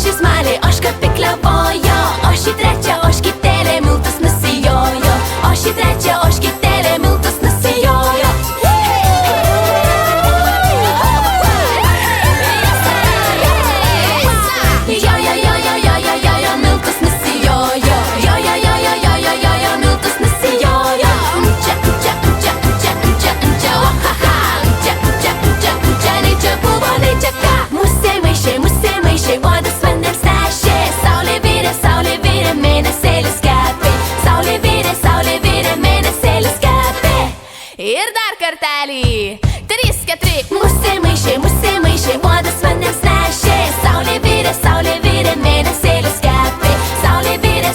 Ožį smalė, ožka pikliavojo, ožį trečia, ožkytėlė miltus nusijojo, ožį trečia, ožkytėlė miltus nusijojo. Ir dar kartelį. 3, 4. Musė maišė, uodas vandens nešė. Saulė virė, mėnesėlis kepė. Saulė virė,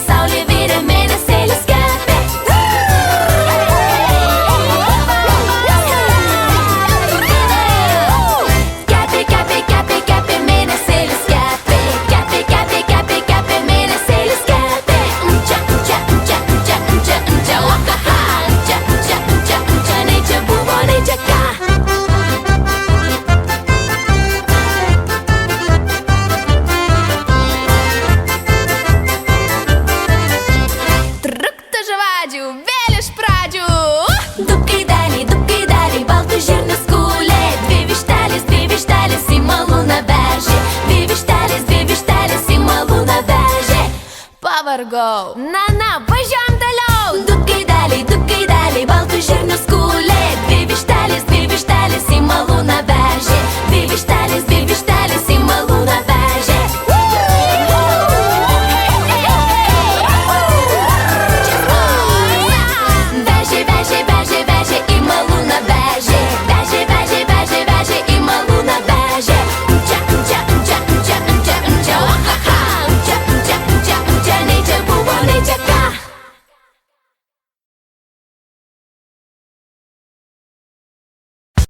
mėnesėlis kepė. Kepė, mėnesėlis kepė. Kepė, mėnesėlis kepė. Vėl iš pradžių. Du gaideliai, baltų žirnius kūlė. Dvi vištelės į malūną vežė. Dvi vištelės į malūną vežė. Pavargau. Na, važiuojam toliau. Du gaideliai,